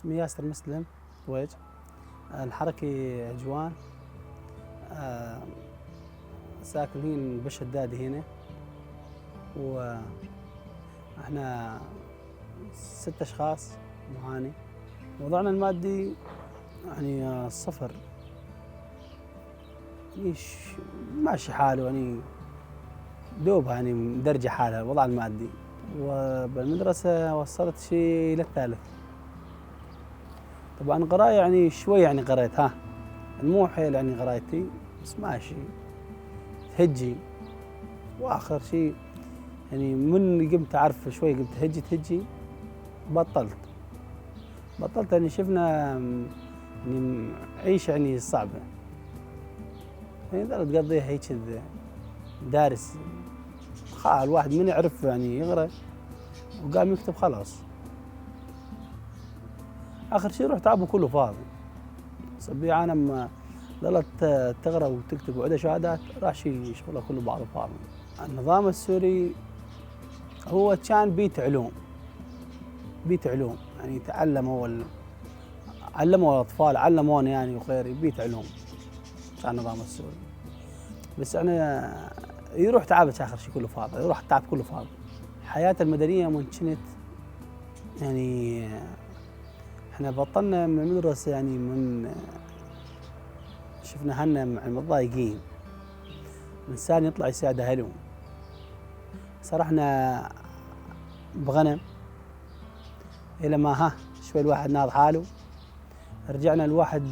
اسمي ياسر مسلم ضويج. الحركي عجوان. آه، ساكنين بشدادي هنا، واحنا 6 اشخاص معاني. وضعنا المادي يعني صفر، يعني ماشي حاله، يعني دوب يعني مدرجة حالها الوضع المادي. وبالمدرسة وصلت شيء للثالث. طبعا قراية يعني شوي، يعني قريت مو حيل يعني قرايتي، بس ماشي تهجي. واخر شيء يعني من قمت اعرف شوي، قمت تهجي بطلت يعني شفنا يعني عيشة يعني صعبة، يعني ظلت تقضيها هيك دارس. الواحد من يعرف يعني يقرا وقام يكتب خلاص. اخر شيء رحت ابو كله فاضي. صبي انا لما ظلت تقرا وتكتب وعندها شهادات، راح شيء شغله كله بعضه فاضي. النظام السوري هو كان بيت علوم يعني علموا الاطفال، علمونا يعني وخيري، بيت علوم كان النظام السوري. بس انا يروح تعبت اخر شيء كله فاضي، يروح التعب كله فاضي. الحياه المدنيه من كنت يعني احنا بطلنا من المدرسه، يعني من شفنا هنا متضايقين، الانسان يطلع يساعد اهله. سرحنا بغنم الى ما شوي الواحد ناض حاله. رجعنا الواحد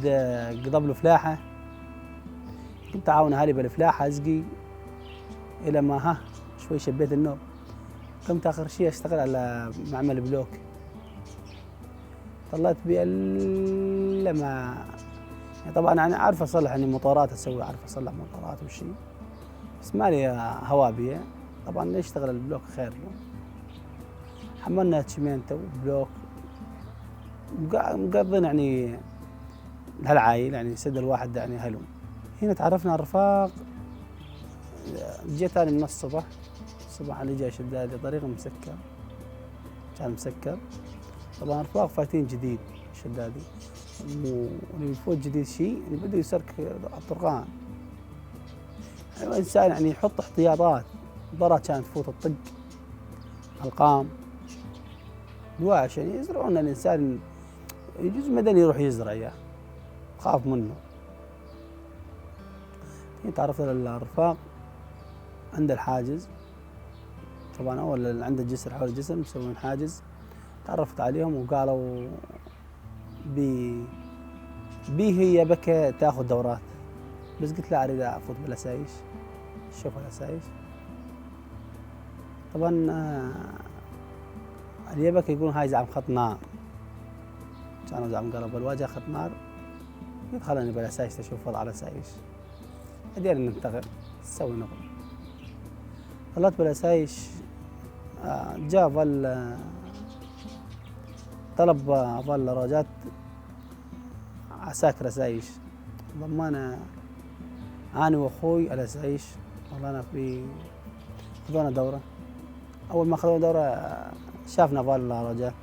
قضب له فلاحه، كنت اعاون اهلي بالفلاحه اسقي الى ما شوي شبيت النوم. قمت اخر شيء اشتغل على معمل بلوك. طلعت بيه الا ما يعني طبعا انا عارف اصلح يعني موتورات، عارف اصلح موتورات وشي، بس مالي هوا بيه. طبعا نشتغل البلوك خير له. حملنا شمينته وبلوك، مقضين يعني هالعايل، يعني سد الواحد يعني هلو. هنا تعرفنا على الرفاق. جيت انا من الصبح اللي جاي شدادي طريق مسكر، كان مسكر. طبعا الرفاق فايتين جديد شدادي، واللي يفوت جديد شيء يعني بده يسرك الطرقان. يعني الانسان يعني يحط احتياطات، ضرة كانت تفوت الطق القام دواعش، يعني يزرعون الانسان يجوز مدني يروح يزرع، يا خاف منه. تعرفت على الرفاق عند الحاجز. طبعا اول عند الجسر، حول الجسر مسوين حاجز. تعرفت عليهم وقالوا هي بك تاخذ دورات، بس قلت لا اريد افوت بالاسايش، شوف الاسايش. طبعا اليبك يقولون هاي زعم خط نار، كانوا زعم قالوا بالواجهه خط نار. قلت خليني بالاسايش اشوف وضع الاسايش، بعدين ننتقل نسوي نقل. طلعت بالاسايش. جاء طلب ظل رجات عساكر اسايش. ضمانا انا واخوي الاسايش، والله في خذونا دوره. اول ما خذونا دوره شافنا ظل رجال،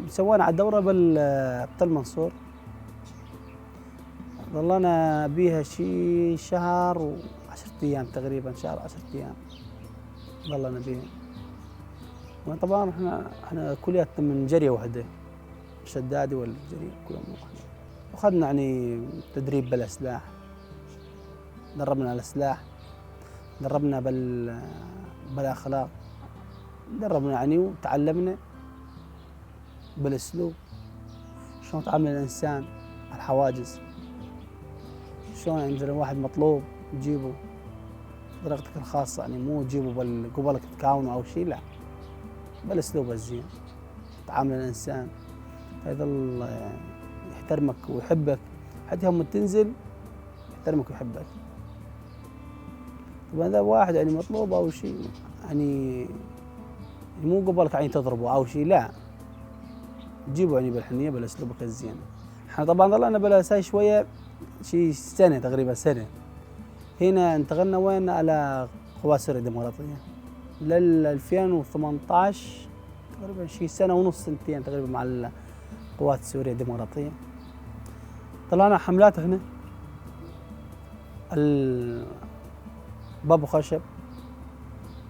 سوينا على الدوره بتل منصور. ظلنا بيها شي شهر و10 ايام تقريبا، شهر 10 ايام ظلنا بيها. طبعا احنا كلياتنا من جريه واحده، الشدادي والجريه كلهم واحده. واخذنا يعني تدريب بالاسلاح، دربنا على السلاح، دربنا بالاخلاق، دربنا يعني وتعلمنا بالاسلوب، شلون تعامل الانسان، الحواجز، شلون يعني مثلا واحد مطلوب تجيبه بطريقتك الخاصه، يعني مو تجيبه قبلك تكاونه او شيء، لا، بالاسلوب الزين. تعامل الانسان يظل يحترمك ويحبك، حتى يوم تنزل يحترمك ويحبك. طبعا اذا واحد يعني مطلوب او شيء، يعني مو قبلك يعني تضربه او شيء، لا، تجيبه يعني بالحنيه بالاسلوبك الزين. احنا طبعا ظلنا بالاساس شويه، شيء سنه تقريبا سنه. هنا انتقلنا وين على قوات سوريا الديمقراطيه لل 2018 تقريبا، شيء سنه ونص سنتين تقريبا مع القوات السورية الديمقراطية. طلعنا حملات هنا بابو خشب،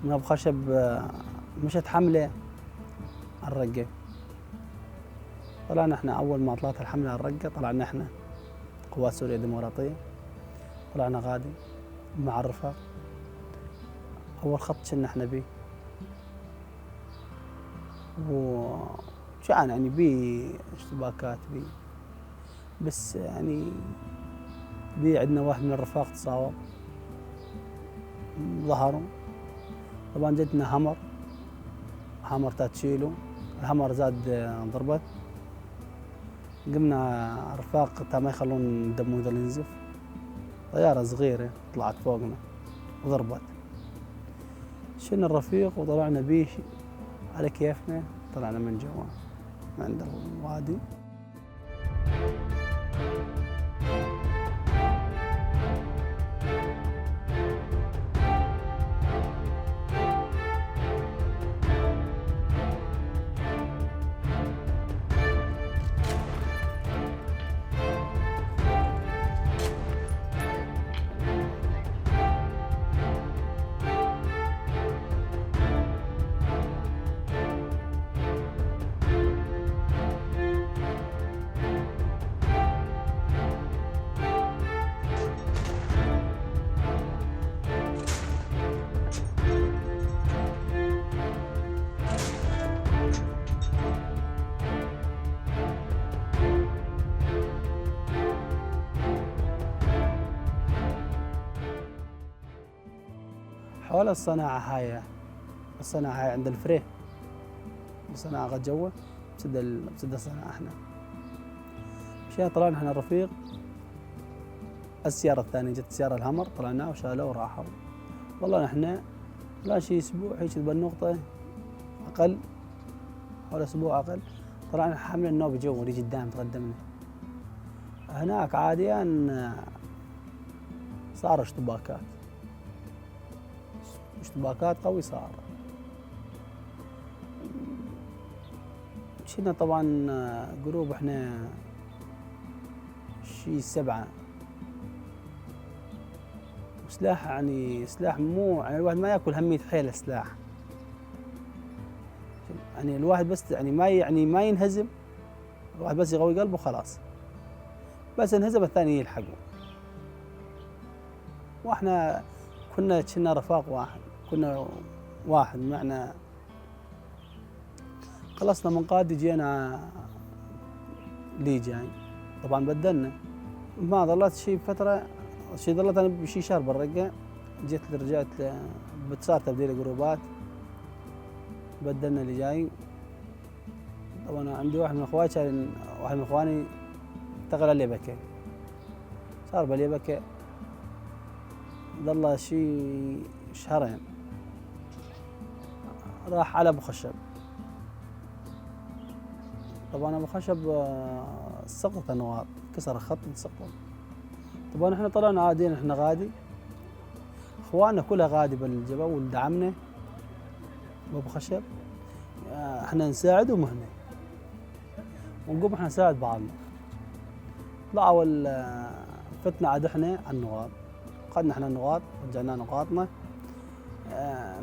من ابو خشب مشت حملة الرقة. طلعنا احنا اول ما طلعت الحملة على الرقة، طلعنا احنا قوات سوريا الديمقراطية، طلعنا غادي مع الرفاق. اول خط شلنا احنا بيه، وكان يعني بيه اشتباكات بيه، بس يعني بيه عندنا واحد من الرفاق تصاوب ظهروا. طبعا جتنا همر تاتشيلو، الهمر زاد ضربت، قمنا رفاق تا ما يخلون دمه يظل ينزف، طيارة صغيرة طلعت فوقنا وضربت. شلنا الرفيق وطلعنا بيه على كيفنا، طلعنا من جوا عند الوادي. حول الصناعة هاي عند الفريه، الصناعة غد جوا بسد الصناعة احنا. مشينا طلعنا احنا الرفيق، السيارة الثانية جت سيارة الهمر، طلعناه وشالوه وراحوا. والله احنا لا شي اسبوع هيك بالنقطة اقل، حول اسبوع اقل، طلعنا حاملين النوبة جوا اللي قدام تقدمنا. هناك عاديا صار اشتباكات قوي صار. مشينا طبعا جروب احنا شي 7، وسلاح يعني سلاح مو يعني الواحد ما ياكل همية حيل سلاح، يعني الواحد بس يعني ما ينهزم، الواحد بس يقوي قلبه خلاص، بس انهزم الثاني يلحقه. واحنا كنا رفاق واحد، كنا واحد معنا. خلصنا من قادي جينا لي جاي، طبعا بدلنا، ما ظلت شي فترة، ظلت انا بشي شهر بالرقة، رجعت صار تبديل جروبات، بدلنا اللي جاي. طبعا عندي واحد من اخواني انتقل لليبكة، صار باليبكة، ظل شي شهرين، راح على ابو خشب. طبعا ابو خشب سقطت النواط، كسر الخط سقطت. طبعا احنا طلعنا عاديين، احنا غادي، اخواننا كلها غادي بالجبل ودعمنا بابو خشب، احنا نساعدهم هنا ونقوم احنا نساعد بعضنا. طلعوا فتنا عاد احنا على النقاط، اخذنا احنا النقاط، رجعنا نقاطنا،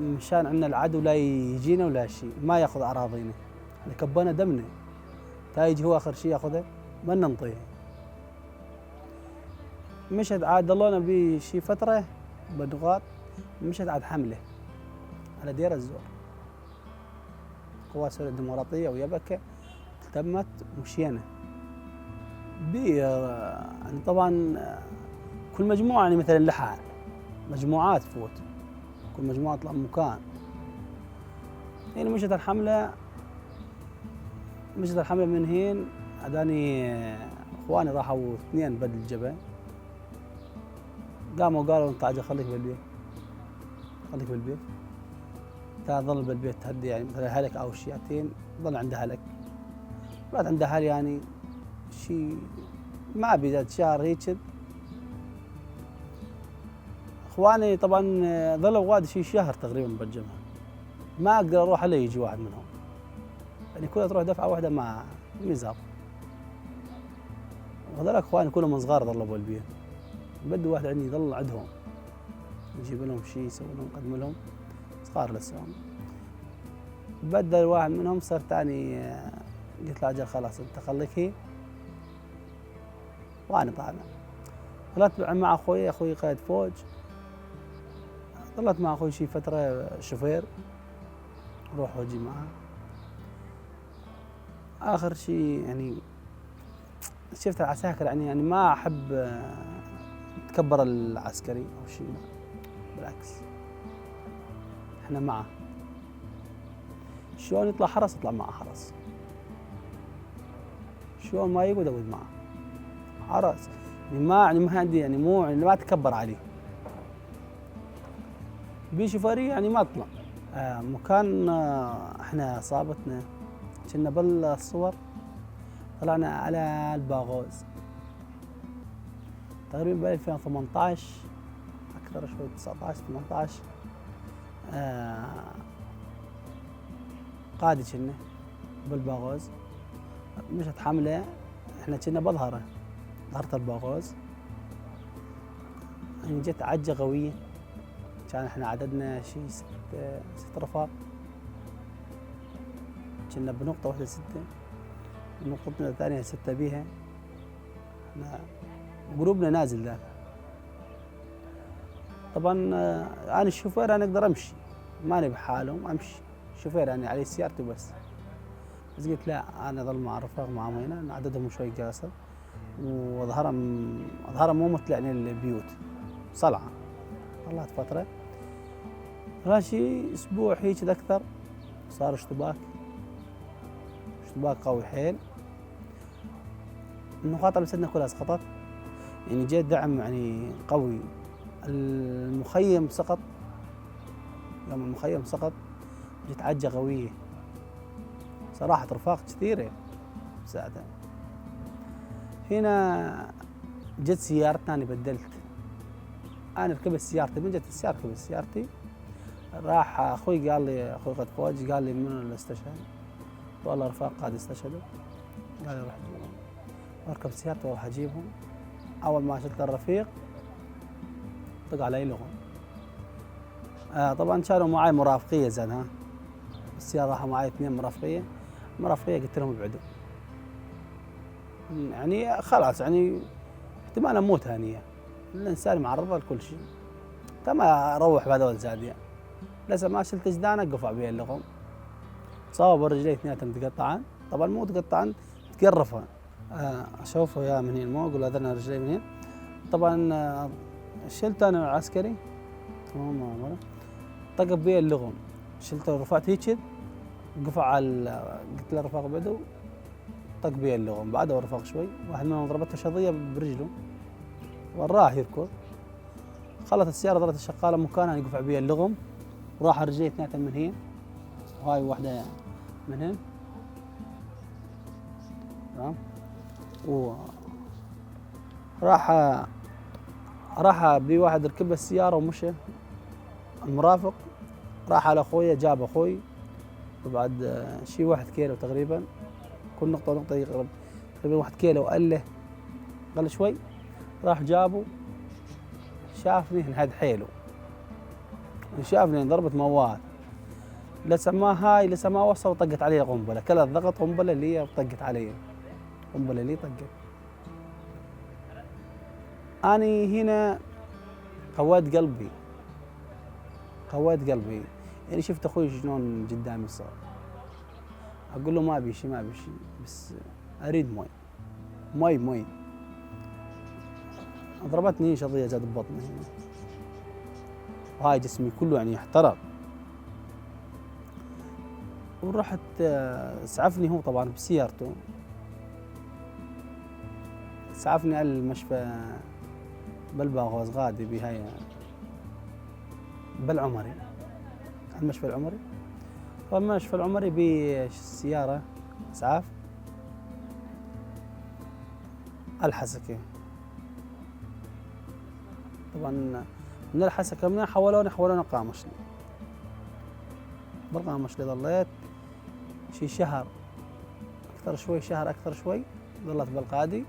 مشان عندنا العدو لا يجينا ولا شيء، ما ياخذ اراضينا، احنا كبينا دمنا، تا يجي هو اخر شيء ياخذه ما ننطيه. مشت عاد ضلونا بشي فتره بالنقاط، مشت عاد حمله على دير الزور، قوات سوريا الديمقراطيه ويبكة التمت ومشينا يعني طبعا كل مجموعه يعني مثلا لها مجموعات تفوت، كل مجموعه تطلع مكان. يعني مشت الحمله من هين، عداني اخواني راحوا 2 بدل الجبل، قاموا قالوا انت عجل خليك بالبيت، ظل بالبيت تهدي، يعني مثلا هلك او شياتين ظل عند هلك، بعد عند اهل يعني شيء ما بيزاد شهر هيك. اخواني طبعا ظلوا غادي شي شهر تقريبا بالجبهه، ما اقدر اروح الا يجي واحد منهم، يعني كلها تروح دفعه واحده ما يزاب. وهذول اخواني كلهم صغار ظلوا بالبيت. بدي واحد عندي يضل عندهم، يجيب لهم شيء يسوي لهم يقدم لهم، صغار لسه هم. بدل واحد منهم صار ثاني، قلت له اجل خلاص انت خليك هي وانا طالع. طلعت مع اخوي قائد فوج، ظلت مع اخوي شي فتره شوفير، اروح واجي معه. اخر شيء يعني شفت العساكر، يعني ما احب تكبر العسكري او شيء، لا بالعكس احنا معه. شلون يطلع حرس اطلع معه حرس، شلون ما يقعد اقعد معه حرس. يعني ما عندي يعني مو يعني ما اتكبر عليه. بشوفيرية يعني ما اطلع. مكان احنا صابتنا كنا بالصور طلعنا على الباغوز تقريبا ب 2018 اكثر شوي، 19 18. قادي كنا بالباغوز، مشت حمله، احنا كنا بظهره ظهرة الباغوز. يعني جت عجه قويه، كان احنا عددنا شي ست رفاق، كنا بنقطه واحده 6، نقطتنا الثانيه 6 بيها. احنا جروبنا نازل ذاك. طبعا انا الشوفير انا اقدر امشي، ماني بحالهم امشي، شوفير يعني علي سيارتي بس قلت لا انا اظل مع الرفاق معهم هنا، عددهم شوي قاصر وظهرهم مو مثل يعني البيوت صلعه. طلعت فتره ماشي اسبوع هيك اكثر، صار اشتباك قوي حيل. النقاط اللي مسدنا كلها سقطت، يعني جاء دعم يعني قوي. المخيم سقط، يوم المخيم سقط جت عجة قوية صراحة، رفاق كثيرة مساعدة. هنا جت سيارتنا، أنا بدلت، أنا ركبت سيارتي، من جت السيارة ركبت سيارتي. راح أخوي قال لي، أخوي قد فوج قال لي من اللي استشهد؟ والله رفاق قاعد يستشهدوا. قال لي روح أجيبهم، أركب سيارتي وأروح أجيبهم. أول ما شلت الرفيق طق علي لغم. طبعا كانوا معي مرافقية زين، ها السيارة راحوا معي 2 مرافقية قلت لهم ابعدوا، يعني خلاص يعني احتمال اموت هنية، الانسان معرضة لكل شيء. تما اروح بهذول زادية، لسه ما شلت جدانة قفع بي اللغم، صوب رجلي 2 تقطعان. طبعا مو تقطعان، تقرفوا. اشوفه يا من هنا مو اقول هذا رجلي من هنا. طبعا شلت انا العسكري تمام، طق بي اللغم، شلته رفعت هيك قفع على، قلت له رفاق بدو، طق بي اللغم. بعده رفاق شوي، واحد منهم ضربته شظيه برجله وراح يركض. خلت السياره ظلت الشغاله مكانها يقفع بي اللغم، وراح رجلي 2 من هنا وهاي واحده من هنا تمام. راح بي واحد ركب السياره ومشى. المرافق راح على اخويا، جاب اخوي وبعد شي 1 كيلو تقريبا، كل نقطة يقرب تقريبا 1 كيلو، قال شوي، راح جابه شافني انهد حيله، شافني ضربة موال، لسه ما وصل وطقت علي قنبلة، كلت ضغط قنبلة لي وطقت علي قنبلة لي طقت. أني هنا قويت قلبي، يعني شفت أخوي شلون قدامي صار، أقول له ما أبي شيء بس أريد مي. ضربتني شظية زاد ببطني هنا، وهاي جسمي كله يعني احترق. ورحت اسعفني هو طبعا بسيارته، اسعفني على المشفى بالباغوز غادي بهاي بالعمري، المشفى العمري. فالمشفى العمري بالسيارة اسعاف الحسكة. طبعا من الحسكة من حولوني قامشلي، بالقامشلي ظليت شي شهر اكثر شوي، ظلت بالقادي.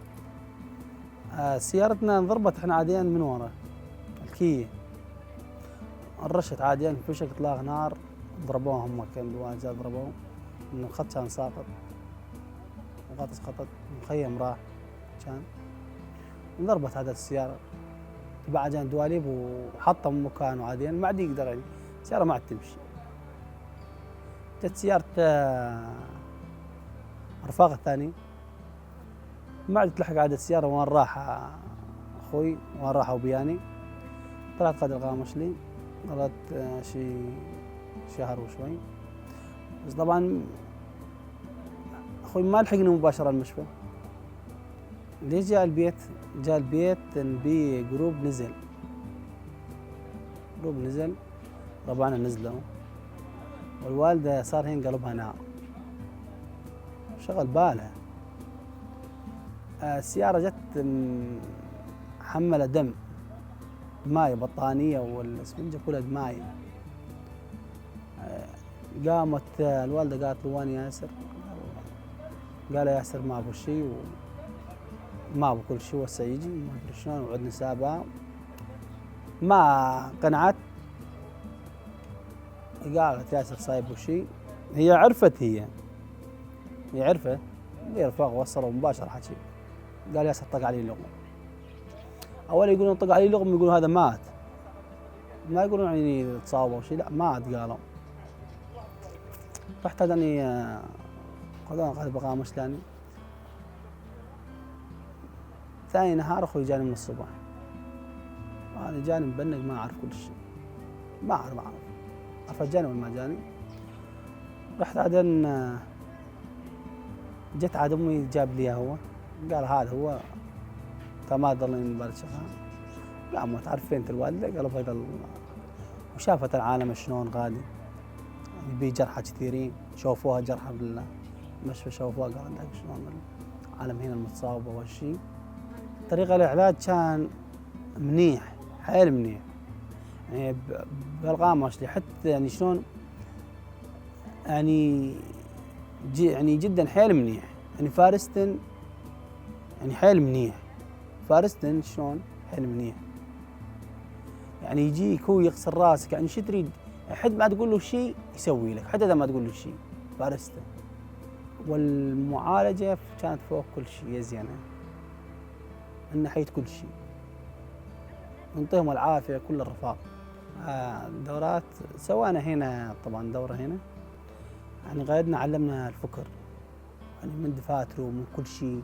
سيارتنا انضربت احنا عاديا من ورا الكية، انرشت عاديا فشك اطلاق نار، ضربوها هم كان بالواجهة ضربوه، انه الخط كان ساقط وغطس خطط، المخيم راح كان انضربت هذا السيارة، تبع جان دواليب وحطها من مكانه عاديا ما عاد يقدر يعني السيارة ما عاد تمشي. جت سيارة رفاق الثاني ما عاد تلحق عاد السيارة وين راح أخوي وين راح وبياني، طلعت قد الغامش لي ظلت شي شهر وشوي، بس طبعا أخوي ما لحقني مباشرة المشفى. ليش جاء البيت؟ جاء البيت بجروب نزل، جروب نزل ربعنا نزلوا، والوالدة صار هين قلبها نار شغل بالها. السيارة جت محملة دم، دماية بطانية والاسفنجة كلها دماية. قامت الوالدة قالت له وين ياسر؟ قال ياسر ما ابو شيء وما ابو كل شيء وهسه يجي ما ادري شلون، وعدنا سابها ما قنعت. قالت ياسر صايب شيء، هي عرفت هي عرفت رفاق وصلوا مباشرة حكي. قال ياسر طق علي لغم، اول يقولون طق علي لغم يقولون هذا مات، ما يقولون يعني تصاب او شيء، لا مات قالوا. رحت هذاني خذونا قال بقى مشلاني. ثاني نهار اخوي جاني من الصبح، انا جاني مبنق ما اعرف كل شيء، ما اعرف عرفت جاني ولا ما جاني. رحت عاد جت عاد امي جاب لي هو، قال هذا هو فما ضلني مبارك شغال. لا ما تعرف فين الوالده؟ قالوا هذا وشافت العالم شلون غادي، يعني بي جرحى كثيرين، شوفوها جرحى بالمشفى شوفوها، قال لك شلون العالم هنا المتصابه والشيء. طريقه العلاج كان منيح حيل منيح، يعني بالغامش حتى يعني شلون يعني يعني جدا حيل منيح، يعني فارستن يعني حيل منيح، فارستن شلون حيل منيح، يعني يجيك هو يغسل راسك، يعني شو تريد؟ حد ما تقول له شيء يسوي لك، حتى اذا ما تقول له شيء فارستن. والمعالجه كانت فوق كل شيء يا زينه، من ناحيه كل شيء، نعطيهم العافيه كل الرفاق. دورات سوانا هنا طبعا دوره هنا، يعني قاعدنا علمنا الفكر، يعني من دفاتره ومن كل شيء،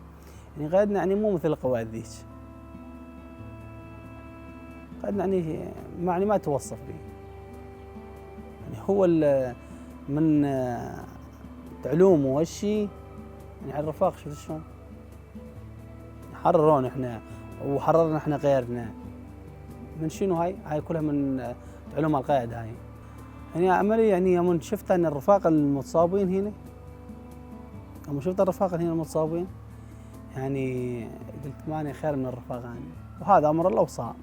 يعني قاعدنا يعني مو مثل القواعد ذيك، قاعدنا يعني ما توصف به، يعني هو من علومه والشيء، يعني الرفاق شفت شلون حررونا احنا وحررنا احنا غيرنا من شنو هاي كلها من علوم القاعده هاي. يعني عملي يعني يوم شفت ان الرفاق المتصابين هنا، يوم شفت الرفاق هنا المتصابين يعني قلت ماني خير من الرفاق هاني، وهذا امر الله وصار.